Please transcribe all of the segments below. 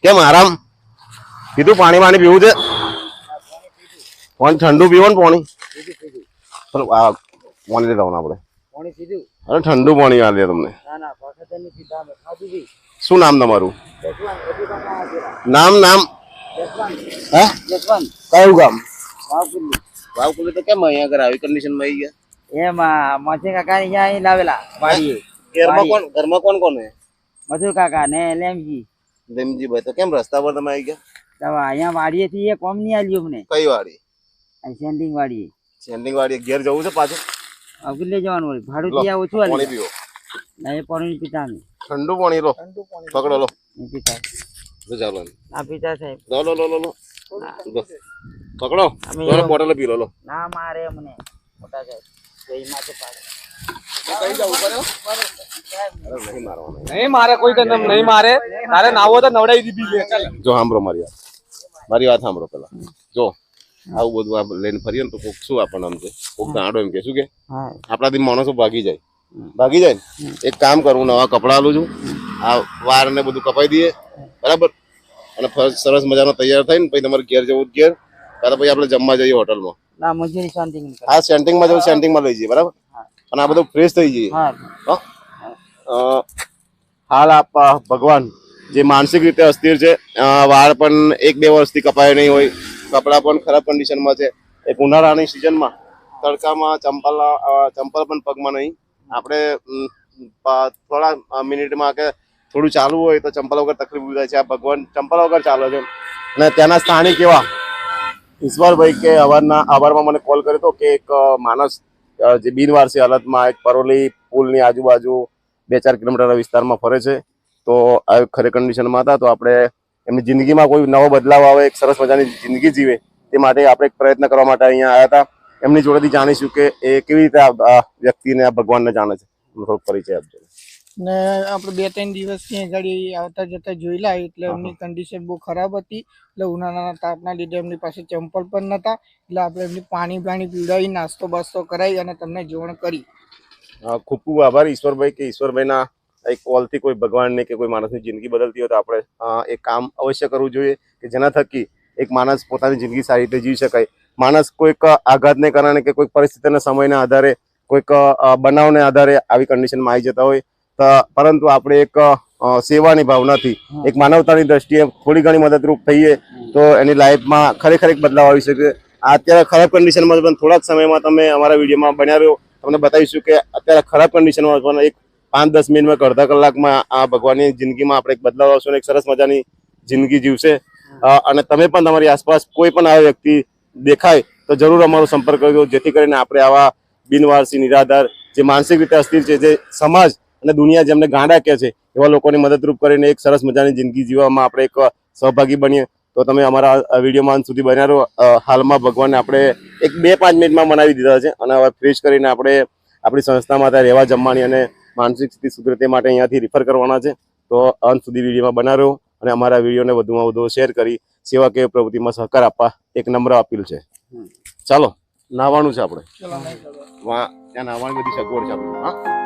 કેમ આરામ કીધું પાણી પાણી પીવું છે પાણી ઠંડુ પીવો ને પાણી ચલો આ પાણી લઈ જવાનું આપણે અરે ઠંડુ પાણી આ લે તમને શું નામ તમારું નામ નામ હા કયું ગામ વાવકુલી તો કેમ અહીંયા આગળ આવી કન્ડિશન માં આવી ગયા એમાં મથે કાકા અહીંયા લાવેલા વાડીએ ઘરમાં કોણ કોણ હે મથુર કાકા ને લેમજી ભાઈ તો કેમ રસ્તા પર તમે આવી ગયા અહીંયા વાડીએ થી એ કોમ નહીં આલ્યું અમને કઈ વાડી સેન્ડિંગ વાડીએ ઘેર જવું છે પાછું અગલે જવાનું હોય ભાડું ત્યાં ઓછું પાણી પીવો ના એ પાણી પીતા નહીં ઠંડુ પાણી લો પકડો લો પીતા ચાલો ના પીતા સાહેબ લો લો લો લો પકડો બોટલ પી લો ના મારે અમને મોટા સાહેબ કઈ માથે પાડે નહીં મારે કોઈ કદમ નહીં મારે તારે નાવો તો નવડાવી દીધી ચાલ જો સાંભળો મારી વાત સાંભળો પેલા જો આવું બધું આ લઈને ફરીએ ને તો કોક શું આપણને આમ છે કોક ગાંડો એમ કે શું કે આપણાથી માણસો ભાગી જાય ને એક કામ કરવું નવા કપડા આલું છું આ વાર ને બધું કપાઈ દઈએ બરાબર અને સરસ મજાનો તૈયાર થઈને પછી તમારે ઘેર જવું ઘેર કાં પછી આપણે જમવા જઈએ હોટલમાં ના મજૂરી શાંતિ હા સેન્ટિંગમાં જવું સેન્ટિંગમાં લઈ જઈએ બરાબર અને આ બધું ફ્રેશ થઈ જઈએ હાલ આપા ભગવાન જે માનસિક રીતે અસ્થિર છે વાળ પણ 1-2 વર્ષથી કપાય નહીં હોય કપડા પણ ખરાબ કન્ડિશનમાં છે એક ઉનાળાની સિઝનમાં તડકામાં ચંપલ પણ પગમાં નહીં આપણે થોડા મિનિટમાં કે થોડું ચાલવું હોય તો ચંપલ વગર તકલીફ ઉભી થાય છે આ ભગવાન ચંપલ વગર ચાલે છે અને ત્યાંના સ્થાનિક એવા ઈશ્વરભાઈ કે આભારમાં મને કોલ કર્યો હતો કે એક માણસ જે બિનવારસી હાલતમાં એક પરોલી પુલની આજુબાજુ 2-4 કિલોમીટર વિસ્તારમાં ફરે છે તો આ ખરી કન્ડિશનમાં હતા તો આપણે એમની જિંદગીમાં કોઈ નવો બદલાવ આવે એક સરસ મજાની જિંદગી જીવે તે માટે આપણે એક પ્રયત્ન કરવા માટે અહીંયા આવ્યા હતા એમની જોડેથી જાણીશું કે એ કેવી રીતે આ વ્યક્તિને આ ભગવાનને જાણે છે થોડોક પરિચય આપજો ને આપણે 2-3 દિવસ ત્યાં ગાડી આવતા જતા જોયેલા એટલે એમની કન્ડિશન બહુ ખરાબ હતી એટલે ઉનાળાના તાપના લીધે એમની પાસે ચંપલ પણ નહોતા એટલે આપણે એમની પાણી પીવડાવી નાસ્તો બાસ્તો કરાવી અને તમને જોણ કરી ખૂબ ખૂબ આભાર ઈશ્વરભાઈ કે ઈશ્વરભાઈના એક કોલથી કોઈ ભગવાનની કે કોઈ માણસની જિંદગી બદલતી હોય તો આપણે એક કામ અવશ્ય કરવું જોઈએ કે જેના થકી એક માણસ પોતાની જિંદગી સારી રીતે જીવી શકાય માણસ કોઈક આઘાતને કારણે કે કોઈક પરિસ્થિતિના સમયના આધારે કોઈક બનાવને આધારે આવી કન્ડિશનમાં આવી જતા હોય પરંતુ આપણે એક સેવાની ભાવનાથી એક માનવતાની દ્રષ્ટિએ થોડી ઘણી મદદરૂપ થઈએ તો એની લાઈફમાં ખરેખર એક બદલાવ આવી શકે અત્યારે ખરાબ કન્ડિશનમાં પણ થોડા જ સમયમાં તમે અમારા વિડીયોમાં બન્યા રહ્યો તમને બતાવીશું કે અત્યારે ખરાબ કન્ડિશનમાં પણ એક 5-10 મિનિટમાં કે અડધા કલાકમાં આ ભગવાનની જિંદગીમાં આપણે એક બદલાવ આવશે અને એક સરસ મજાની જિંદગી જીવશે અને તમે પણ તમારી આસપાસ કોઈ પણ આવા વ્યક્તિ દેખાય તો જરૂર અમારો સંપર્ક કરજો જેથી કરીને આપણે આવા બિનવારસી નિરાધાર જે માનસિક રીતે અસ્થિર છે જે સમાજ અને દુનિયા જેમને ગાંડા કહે છે એવા લોકોની મદદરૂપ કરીને એક સરસ મજાની જિંદગી જીવવામાં આપણે એક સહભાગી બનીએ તો તમે અમારા વિડીયોમાં અંત સુધી બન્યા રહો હાલમાં ભગવાનને આપણે એક 2-5 મિનિટમાં બનાવી દીધા છે અને હવે ફ્રેશ કરીને આપણે આપણી સંસ્થામાં ત્યાં રહેવા જમવાની અને માનસિક સ્થિતિ સુધરે તે માટે અહીંયાથી રિફર કરવાના છે તો અંત સુધી વિડીયોમાં બના રહો અને અમારા વિડીયોને વધુમાં વધુ શેર કરી સેવાકીય પ્રવૃત્તિમાં સહકાર આપવા એક નમ્ર અપીલ છે ચાલો નાહવાનું છે આપણે ત્યાં નાહવાની બધી સગવડ છે આપણે હા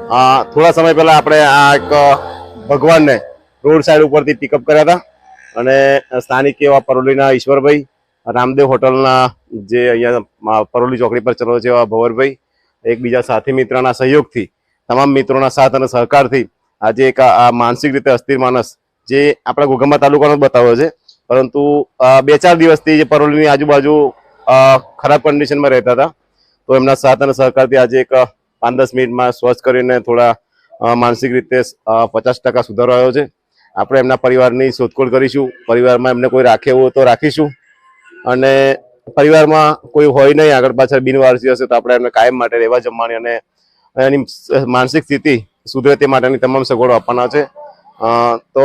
થોડા સમય પહેલા આપણે આ એક ભગવાનને રોડ સાઈડ ઉપરથી પિકઅપ કર્યા હતા અને સ્થાનિક એવા પરોલીના ઈશ્વરભાઈ, રામદેવ હોટલના જે અહીંયા પરોલી ચોકડી પર ચલો છે એવા ભવરભાઈ, એકબીજા સાથી મિત્રના સહયોગથી, તમામ મિત્રોના સાથ અને સહકારથી આજે એક આ માનસિક રીતે અસ્થિર માણસ જે આપણા ઘોઘંબા તાલુકાનો જ બતાવ્યો છે, પરંતુ 2-4 દિવસથી જે પરોલીની આજુબાજુ ખરાબ કન્ડિશનમાં રહેતા હતા, તો એમના સાથ અને સહકારથી આજે એક 5-10 મિનિટમાં સ્વચ્છ કરીને થોડા માનસિક રીતે 50% સુધારો આવ્યો છે. આપણે એમના પરિવારની શોધખોળ કરીશું, પરિવારમાં એમને કોઈ રાખે એવું તો રાખીશું, અને પરિવારમાં કોઈ હોય નહીં આગળ પાછળ બિનવારસી હશે તો આપણે એમને કાયમ માટે રહેવા જમવાની અને એની માનસિક સ્થિતિ સુધરે તે માટેની તમામ સગવડો આપવાના છે. તો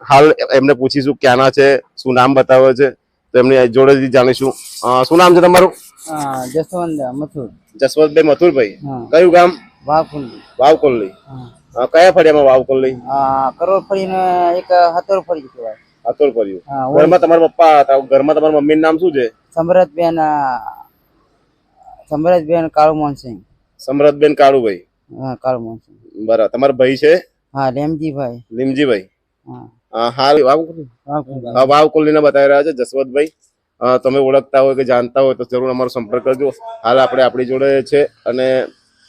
હાલ એમને પૂછીશું ક્યાંના છે, શું નામ બતાવે છે, તો એમની જોડેથી જાણીશું. શું નામ છે તમારું? જસવંત મથુર. જસવંતભાઈ મથુરભાઈ. હા. કયું ગામ? વાવકુંડી. વાવકોલ્લી. હા. કયા ફળિયામાં વાવકોલ્લી? કરોડ ફળીને એક હતોર ફળી કહેવાય. હાથોર ફળિયું. હા, ઘરમાં તમારા પપ્પા હતા, ઘરમાં તમારા મમ્મીનું નામ શું છે? સમરજબેન કાળુમોહનસિંહ. સમરથબેન કાળુભાઈ. હા, કાળુમોહનસિંહ. બરાબર. તમારા ભાઈ છે? હા, રેમજીભાઈ. લીમજીભાઈ. હા. હાલ વાવકુંડી. વાવકોલ્લીના બતાવી રહ્યા છે જસવંતભાઈ. તમે ઓળખતા હોય કે જાણતા હોય તો જરૂર અમારો સંપર્ક કરજો. હાલ આપણે આપણી જોડે છે, અને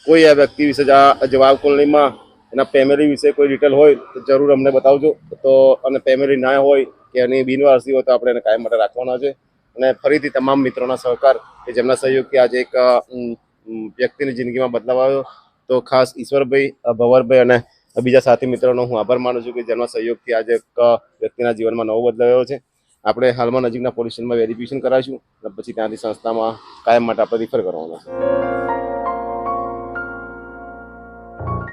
કોઈ આ વ્યક્તિ વિશે જે વાવકોલ્લીમાં એના ફેમિલી વિશે કોઈ ડિટેલ હોય તો જરૂર અમને બતાવજો. તો અને ફેમિલી ના હોય કે એની બિનવારસી હોય તો આપણે એને કાયમ માટે રાખવાના છે. અને ફરીથી તમામ મિત્રોના સહકાર કે જેમના સહયોગથી આજે એક વ્યક્તિની જિંદગીમાં બદલાવ આવ્યો, તો ખાસ ઈશ્વરભાઈ, ભવરભાઈ અને બીજા સાથી મિત્રોનો હું આભાર માનું છું કે જેમના સહયોગથી આજે એક વ્યક્તિના જીવનમાં નવો બદલાવ આવ્યો છે. આપણે હાલમાં નજીકના પોલીસ સ્ટેશનમાં વેરિફિકેશન કરાવીશું અને પછી ત્યાંથી સંસ્થામાં કાયમ માટે આપણે રિફર કરવાના છે.